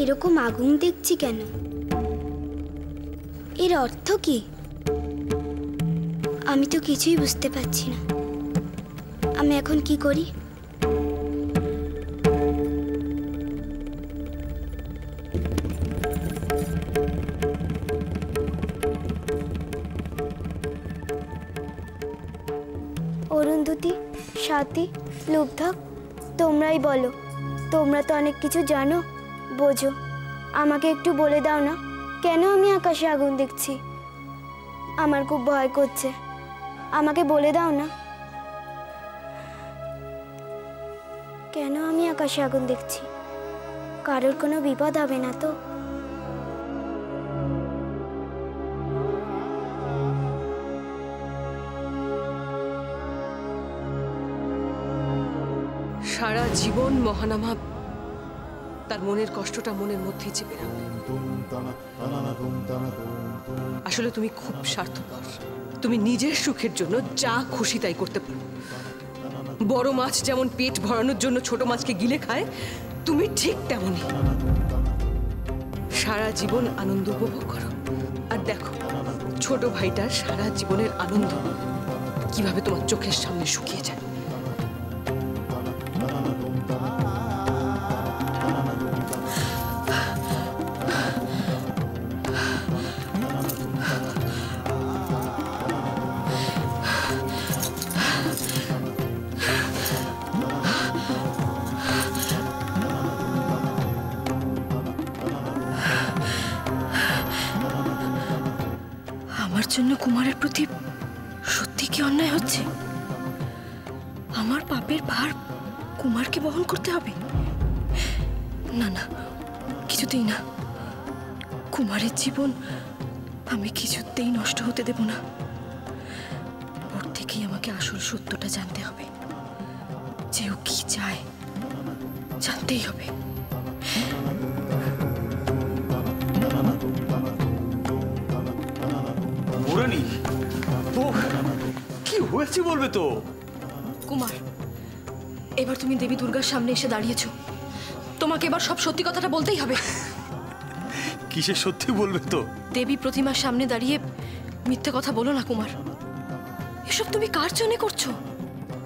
এরকম আগুন দেখছি কেন? এর অর্থ কি? আমি তো কিছুই বুঝতে পারছি না। আমি এখন কি করি? অরুন্ধতী, স্বাতী, লুব্ধক, তোমরাই বলো। তোমরা তো অনেক কিছু জানো, বোঝো। আমাকে একটু বলে দাও না, কেন আমি আকাশে আগুন দেখছি? আমার খুব ভয় করছে, আমাকে বলে দাও না কেন আমি আকাশে আগুন দেখছি। কারোর কোনো বিপদ হবে না তো? সারা জীবন মহানামা তার মনের কষ্টটা মনের মধ্যেই চেপে রাখবে। আসলে তুমি খুব স্বার্থপর। তুমি নিজের সুখের জন্য যা খুশি তাই করতে পারো। বড় মাছ যেমন পেট ভরানোর জন্য ছোট মাছকে গিলে খায়, তুমি ঠিক তেমনই। সারা জীবন আনন্দ উপভোগ করো, আর দেখো ছোট ভাইটার সারা জীবনের আনন্দ কিভাবে তোমার চোখের সামনে শুকিয়ে যায়। আমার জন্য কুমারের প্রতি সত্যি কি অন্যায় হচ্ছে? আমার পাপের ভার কুমারকে বহন করতে হবে? না না, কিছুতেই না। কুমারের জীবন আমি কিছুতেই নষ্ট হতে দেব না। ওর থেকেই আমাকে আসল সত্যটা জানতে হবে, যে ও কি চায়, জানতেই হবে। কি হয়েছে বলবে তো? কুমার, এবার তুমি দেবী দুর্গার সামনে এসে দাঁড়িয়েছো, তোমাকে এবার সব সত্যি কথাটা বলতেই হবে। কিসের সত্যি বলবে তো? দেবী প্রতিমার সামনে দাঁড়িয়ে মিথ্যে কথা বলো না কুমার। এসব তুমি কার জন্য করছো?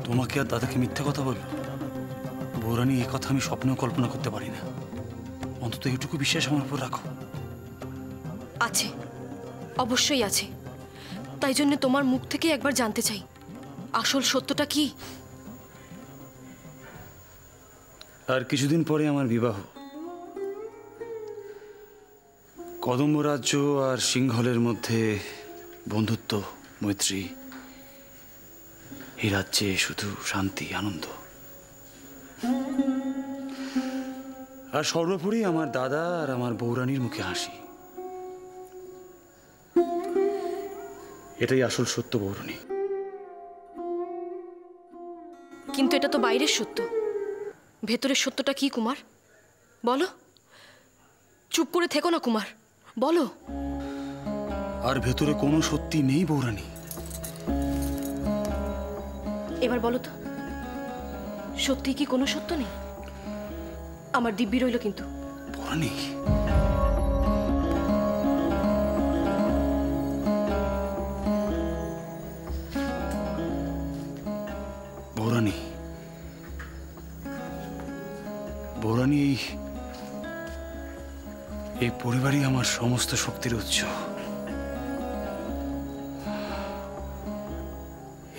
তোমাকে আর দাদাকে মিথ্যে কথা বলবো? বৌরানী, এই কথা আমি স্বপ্নেও কল্পনা করতে পারি না। অন্তত এইটুকু বিশ্বাস আমার উপর রাখো। আছে, অবশ্যই আছে। তাই জন্য তোমার মুখ থেকে একবার জানতে চাই, আসল সত্যটা কি? আর কিছুদিন পরে আমার বিবাহ। কদম্ব রাজ্য আর সিংহলের মধ্যে বন্ধুত্ব, মৈত্রী। এই রাজ্যে শুধু শান্তি, আনন্দ। আর সর্বোপরি আমার দাদা আর আমার বৌরানীর মুখে হাসি। এটাই আসল সত্য বৌরানী। কিন্তু এটা তো বাইরের সত্য, ভেতরের সত্যটা কি কুমার? বলো। চুপ করে থেকো না কুমার, বলো। আর ভেতরে কোনো সত্যি নেই বৌরানী। এবার বলো তো, সত্যি কি কোনো সত্য নেই? আমার দিব্যি রইল কিন্তু। বৌরানী, বৌরানী, বৌরানী, এই পরিবারই আমার সমস্ত শক্তির উৎস।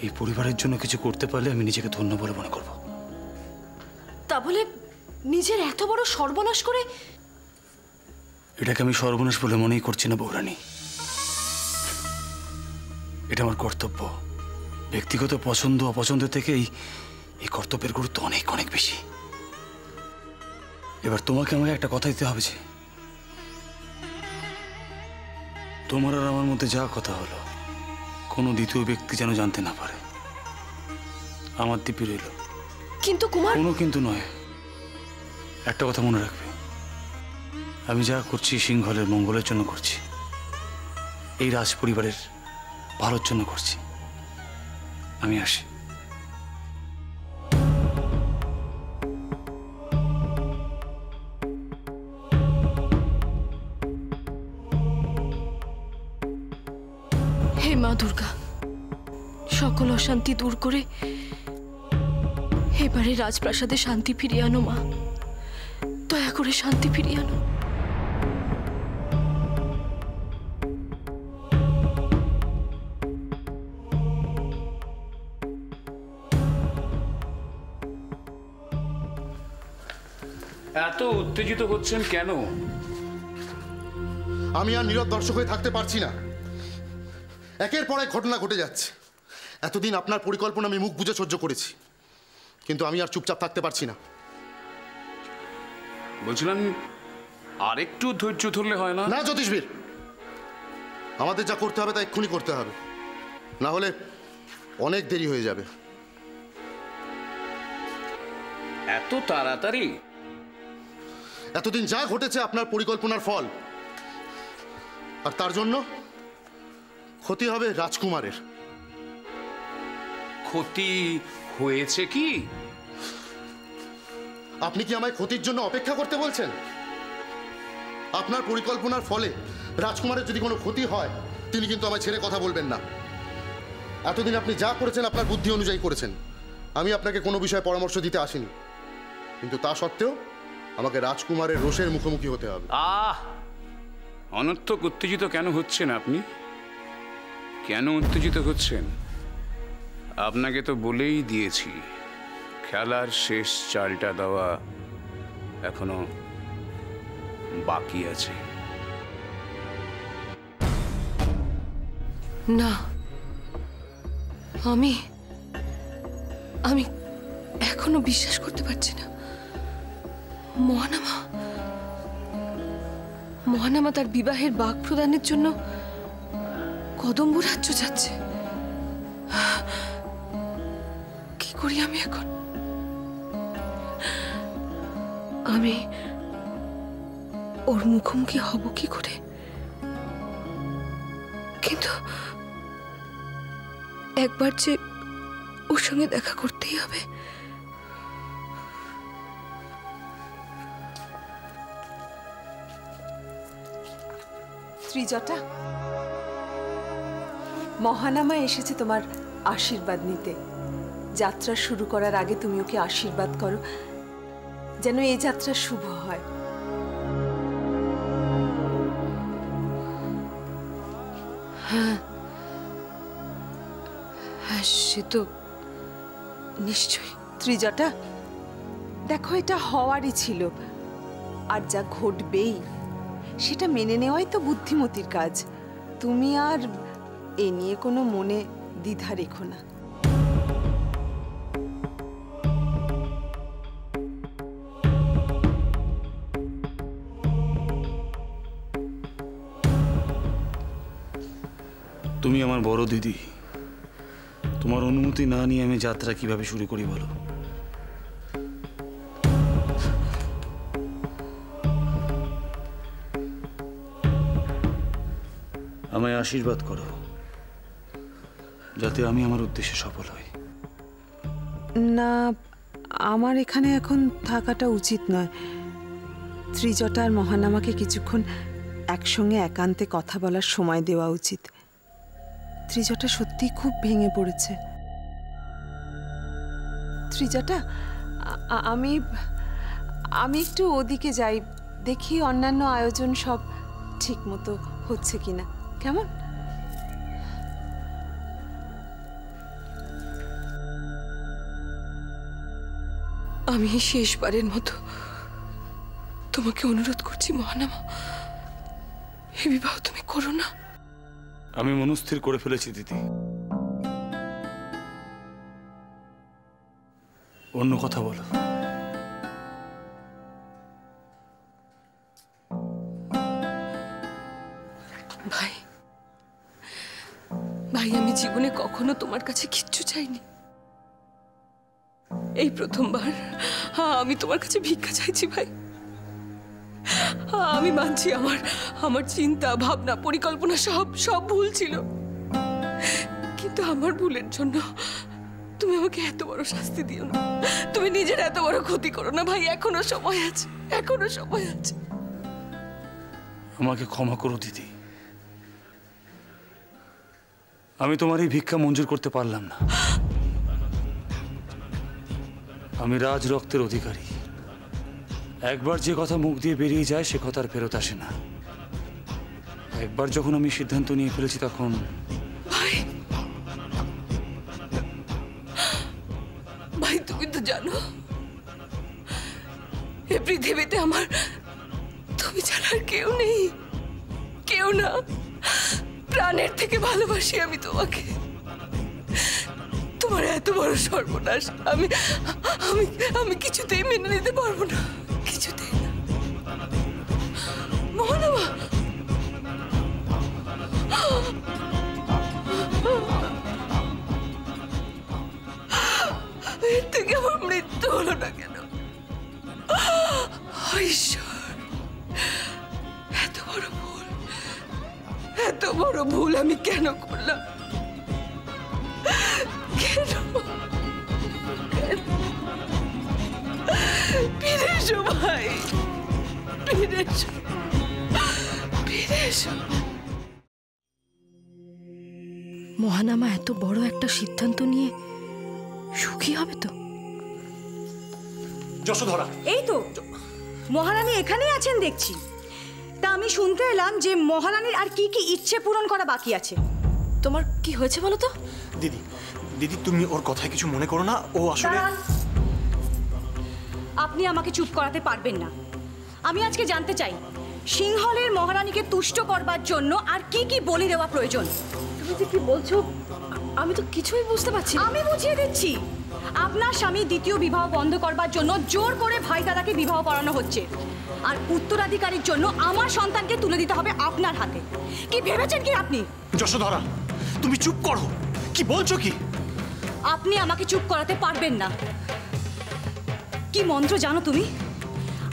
এই পরিবারের জন্য কিছু করতে পারলে আমি নিজেকে ধন্য বলে মনে করব। তা বলে নিজের এত বড় সর্বনাশ করে? এটাকে আমি সর্বনাশ বলে মনেই করছি না বৌরানী। এটা আমার কর্তব্য। ব্যক্তিগত পছন্দ অপছন্দ থেকেই এই কর্তব্যের গুরুত্ব অনেক অনেক বেশি। এবার তোমাকে আমাকে একটা কথা দিতে হবে যে, তোমার আর আমার মধ্যে যা কথা হলো কোনো দ্বিতীয় ব্যক্তি যেন জানতে না পারে। আমার দিব্যি রইল। কিন্তু কুমার। কোনো কিন্তু নয়, একটা কথা মনে রাখবে, আমি যা করছি সিংহলের মঙ্গলের জন্য করছি, এই রাজ পরিবারের ভালোর জন্য করছি। আমি আসি। দুর্গা, সকল অশান্তি দূর করে এবারে রাজপ্রাসাদে শান্তি ফিরিয়ে আনো মা, দয়া করে শান্তি ফিরিয়ে আনো। এত উত্তেজিত হচ্ছেন কেন? আমি আর নীরব দর্শক হয়ে থাকতে পারছি না। একের পর এক ঘটনা ঘটে যাচ্ছে। এতদিন আপনার পরিকল্পনা আমি মুখ বুজে সহ্য করেছি, কিন্তু আমি আর চুপচাপ থাকতে পারছি না। বলছিলাম আরেকটু ধৈর্য ধরলে হয় না? না জ্যোতিষবীর, আমাদের যা করতে হবে তা এক্ষুনি করতে হবে, না হলে অনেক দেরি হয়ে যাবে। এত তাড়াতাড়ি? এতদিন যা ঘটেছে আপনার পরিকল্পনার ফল, আর তার জন্য ক্ষতি হবে রাজকুমারের। ক্ষতি হয়েছে কি? আপনি কি আমায় ক্ষতির জন্য অপেক্ষা করতে বলছেন? আপনার পরিকল্পনার ফলে রাজকুমারের যদি কোনো ক্ষতি হয়, তিনি কিন্তু আমায় ছেড়ে কথা বলবেন না। এতদিন আপনি যা করেছেন আপনার বুদ্ধি অনুযায়ী করেছেন, আমি আপনাকে কোনো বিষয়ে পরামর্শ দিতে আসিনি, কিন্তু তা সত্ত্বেও আমাকে রাজকুমারের রোষের মুখোমুখি হতে হবে। অনর্থক উত্তেজিত কেন হচ্ছেন আপনি? কেন উত্তেজিত হচ্ছেন? আপনাকে তো বলেই দিয়েছি, খেলার শেষ চালটা দেওয়া এখনো বাকি আছে। না, আমি আমি এখনো বিশ্বাস করতে পারছি না। মহানামা তার বিবাহের বাক প্রদানের জন্য কদম্ব রাজ্য যাচ্ছে। কি করি আমি এখন? আমি ওর মুখোমুখি হব কি করে? কিন্তু একবার যে ওর সঙ্গে দেখা করতেই হবে। ত্রিজটা, মহানামা এসেছে তোমার আশীর্বাদ নিতে। যাত্রা শুরু করার আগে তুমি ওকে আশীর্বাদ করো, যেন এই যাত্রা শুভ হয়। হ্যাঁ, সে তো নিশ্চয়ই। ত্রিজটা, দেখো এটা হওয়ারই ছিল, আর যা ঘটবেই সেটা মেনে নেওয়াই তো বুদ্ধিমতির কাজ। তুমি আর এ নিয়ে কোনো মনে দ্বিধা রেখো না। তুমি আমার বড় দিদি, তোমার অনুমতি না নিয়ে আমি যাত্রা কিভাবে শুরু করি বলো? আমায় আশীর্বাদ করো, যাতে আমি আমার উদ্দেশ্যে সফল হই। না, আমার এখানে এখন থাকাটা উচিত নয়। ত্রিজটা আর মহানামাকে কিছুক্ষণ একসঙ্গে একান্তে কথা বলার সময় দেওয়া উচিত। ত্রিজটা সত্যিই খুব ভেঙে পড়েছে। ত্রিজটা, আমি আমি একটু ওদিকে যাই, দেখি অন্যান্য আয়োজন সব ঠিক মতো হচ্ছে কিনা। কেমন? আমি শেষবারের মতো তোমাকে অনুরোধ করছি মহানামা, এই বিবাহ তুমি করো না। আমি মনস্থির করে ফেলেছি দিদি, অন্য কথা বলো। ভাই, আমি জীবনে কখনো তোমার কাছে কিচ্ছু চাইনি। এই প্রথমবার আমি তোমার কাছে ভিক্ষা চাইছি ভাই। আমি মানছি আমার চিন্তা ভাবনা পরিকল্পনা সব ভুল ছিল, কিন্তু আমার ভুলের জন্য তুমি আমাকে এত বড় শাস্তি দিও না। তুমি নিজের এত বড় ক্ষতি করো না ভাই। এখনো সময় আছে, এখনো সময় আছে। আমাকে ক্ষমা করো দিদি, আমি তোমার এই ভিক্ষা মঞ্জুর করতে পারলাম না। আমি রাজ রক্তের অধিকারী। একবার যে কথা মুখ দিয়ে বেরিয়ে যায় সে কথা আর ফেরত আসে না। একবার যখন আমি সিদ্ধান্ত নিয়ে ফেলেছি তখন ভাই, ভাই তুমি তো জানো এ পৃথিবীতে আমার তুমি ছাড়া আর কেউ নেই, কেউ না। প্রাণের থেকে ভালোবাসি আমি তোমাকে। তোমার এত বড় সর্বনাশ আমি আমি আমি কিছুতেই মেনে নিতে পারবো না, কিছুতেই না। মহানমা, এর থেকে আমার মৃত্যু হলো না কেন? ঈশ্বর, এত বড় ভুল আমি কেন করলাম? কেন? ফিরে এসো ভাই, ফিরে এসো, ফিরে এসো। মহানামা এত বড় একটা সিদ্ধান্ত নিয়ে সুখী হবে তো? যশোধরা, এই তো মহারানী এখানেই আছেন দেখছি। তা আমি শুনতে এলাম যে মহারানীর আর কি কি ইচ্ছে পূরণ করা বাকি আছে। তোমার কি হয়েছে বলো তো? দিদি, দিদি তুমি ওর কথায় কিছু মনে করো না। ও আসলে দাঁড়ান। আপনি আমাকে চুপ করাতে পারবেন না। আমি আজকে জানতে চাই সিংহলের মহারানীকে তুষ্ট করবার জন্য আর কি কি বলি দেওয়া প্রয়োজন। তুমি যে কি বলছো আমি তো কিছুই বুঝতে পারছি না। আমি বুঝিয়ে দিচ্ছি। আপনার স্বামী দ্বিতীয় বিবাহ বন্ধ করবার জন্য জোর করে ভাই দাদাকে বিবাহ করানো হচ্ছে, আর উত্তরাধিকারীর জন্য আমার সন্তানকে তুলে দিতে হবে আপনার হাতে। কি ভেবেছেন কি আপনি? যশোধরা, তুমি চুপ করো। কি বলছো কি? আপনি আমাকে চুপ করাতে পারবেন না। কি মন্ত্র জানো তুমি?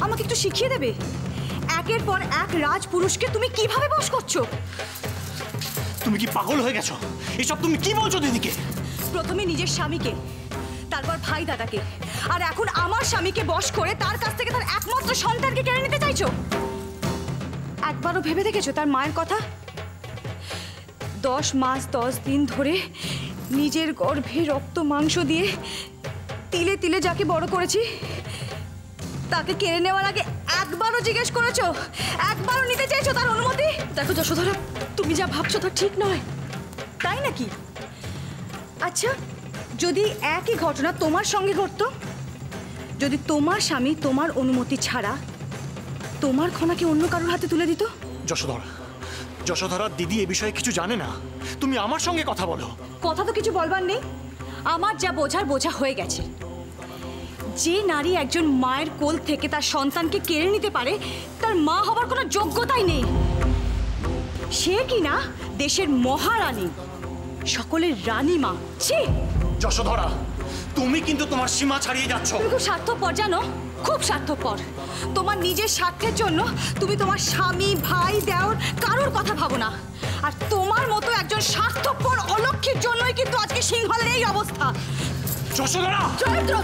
আমাকে একটু শিখিয়ে দেবে? একের পর এক রাজপুরুষকে তুমি কিভাবে বশ করছো? তুমি কি পাগল হয়ে গেছো? এসব তুমি কি বলছো দিদিকে? প্রথমে নিজের স্বামীকে, তারপর ভাই দাদাকে, আর এখন আমার স্বামীকে বশ করে তার কাছ থেকে তার একমাত্র সন্তানকে কেড়ে নিতে চাইছো। একবারও ভেবে দেখেছো তার মায়ের কথা? 10 মাস 10 দিন ধরে নিজের গর্ভে রক্ত মাংস দিয়ে তিলে তিলে যাকে বড় করেছি তাকে কেড়ে নেওয়ার আগে একবারও জিজ্ঞেস করেছো? একবারও নিতে চাইছো তার অনুমতি? দেখো যশোধরা, তুমি যা ভাবছো তা ঠিক নয়। তাই নাকি? আচ্ছা, যদি একই ঘটনা তোমার সঙ্গে ঘটতো, যদি তোমার স্বামী তোমার অনুমতি ছাড়া তোমার খনাকে অন্য কারোর হাতে তুলে দিত? যশোধরা, যশোধরা, দিদি এ বিষয়ে কিছু জানে না। তুমি আমার সঙ্গে কথা বলো। কথা তো কিছু বলবার নেই। আমার যা বোঝার বোঝা হয়ে গেছে। যে নারী একজন মায়ের কোল থেকে তার সন্তানকে কেড়ে নিতে পারে তার মা হবার কোনো যোগ্যতাই নেই। সে কিনা দেশের মহারানী, সকলের রানীমা। ছি! যশোধরা, তুমি কিন্তু তোমার সীমা ছাড়িয়ে যাচ্ছ। তুমি খুব স্বার্থপর জানো, খুব স্বার্থপর। তোমার নিজের স্বার্থের জন্য তুমি তোমার স্বামী, ভাই, দেওর কারোর কথা ভাবো না। আর তোমার মতো একজন স্বার্থপর অলক্ষীর জন্যই কিন্তু আজকে সিংহলের এই অবস্থা। যশোধরা! চরিত্র!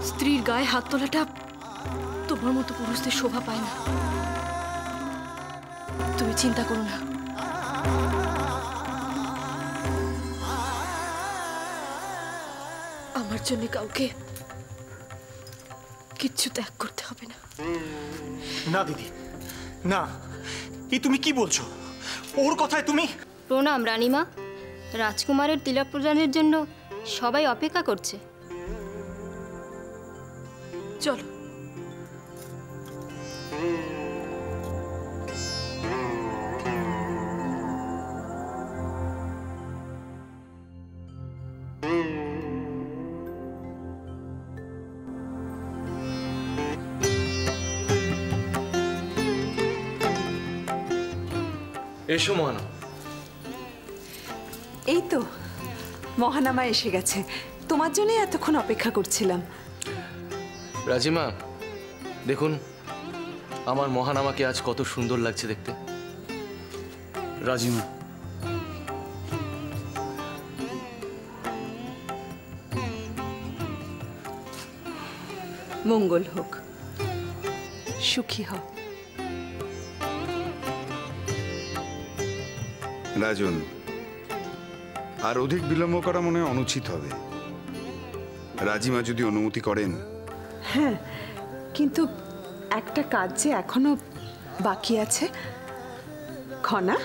স্ত্রীর গায়ে হাত তোলাটা তোমার মতো পুরুষদের শোভা পায় না। তুমি চিন্তা করো না। আমার জন্য কাউকে কিচ্ছু ত্যাগ করতে হবে না। না দিদি, না। এই তুমি কি বলছো? ওর কথায় তুমি? প্রণাম রানীমা। রাজকুমারের তিলক প্রদানের জন্য সবাই অপেক্ষা করছে। চলো। এসো মহানা। এই তো মহানামা এসে গেছে। তোমার জন্যই এতক্ষণ অপেক্ষা করছিলাম। রাজিমা, দেখুন আমার মহানামাকে আজ কত সুন্দর লাগছে দেখতে। রাজিমা, মঙ্গল হোক, সুখী হও। রাজন, আর অধিক বিলম্ব করা মনে হয় অনুচিত হবে। রাজিমা যদি অনুমতি করেন। হ্যাঁ, কিন্তু একটা কাজ যে এখনো বাকি আছে। খনা,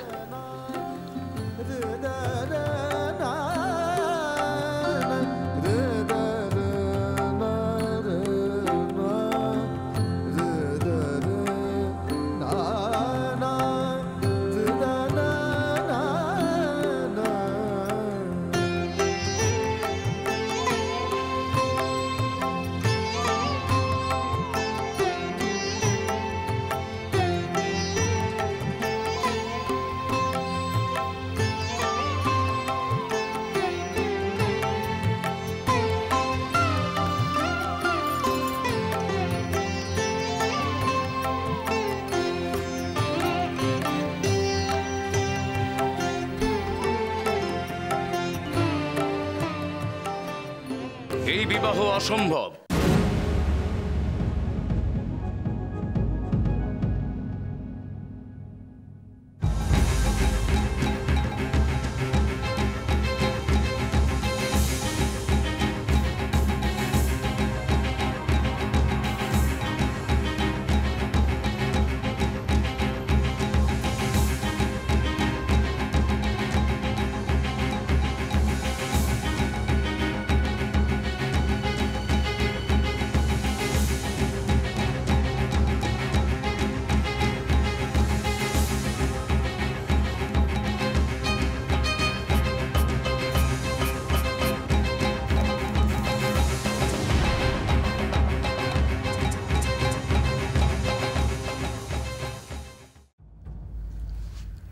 এই বিবাহ অসম্ভব।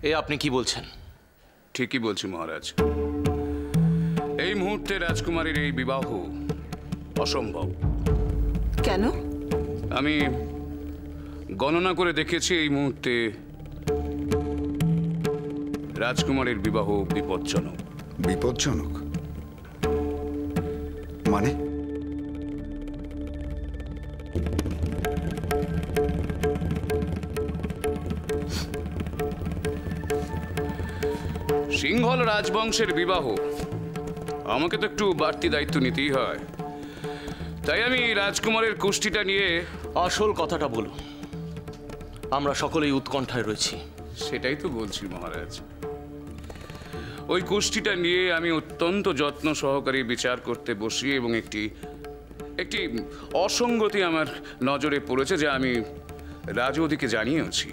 এ আপনি কি বলছেন? ঠিকই বলছি মহারাজ। এই মুহূর্তে রাজকুমারীর এই বিবাহ অসম্ভব। কেন? আমি গণনা করে দেখেছি এই মুহূর্তে রাজকুমারীর বিবাহ বিপজ্জনক। বিপজ্জনক মানে? সিংহল রাজবংশের বিবাহ, আমাকে তো একটু বাড়তি দায়িত্ব নিতেই হয়। তাই আমি রাজকুমারের কুষ্ঠিটা নিয়ে। আসল কথাটা বলুন, আমরা সকলেই উৎকণ্ঠায় রয়েছি। সেটাই তো বলছি মহারাজ। ওই কুষ্ঠিটা নিয়ে আমি অত্যন্ত যত্ন সহকারে বিচার করতে বসি এবং একটি অসঙ্গতি আমার নজরে পড়েছে, যা আমি রাজওদিকে জানিয়েছি।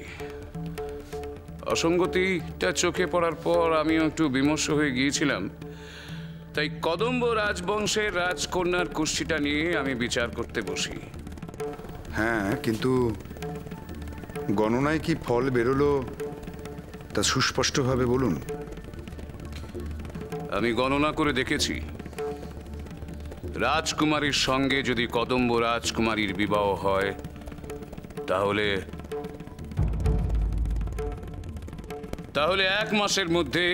অসঙ্গতিটা চোখে পড়ার পর আমিও একটু বিমর্ষ হয়ে গিয়েছিলাম। তাই কদম্ব রাজবংশের রাজকন্যার কুষ্ঠিটা নিয়ে আমি বিচার করতে বসি। হ্যাঁ, কিন্তু গণনায় কি ফল বেরোলো তা সুস্পষ্টভাবে বলুন। আমি গণনা করে দেখেছি, রাজকুমারীর সঙ্গে যদি কদম্ব রাজকুমারীর বিবাহ হয় তাহলে 1 মাসের মধ্যে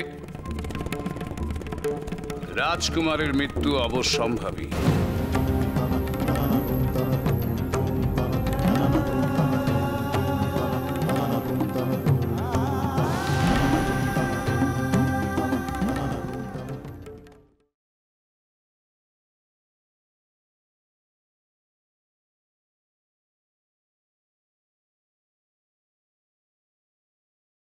রাজকুমারের মৃত্যু অবশ্যম্ভাবী।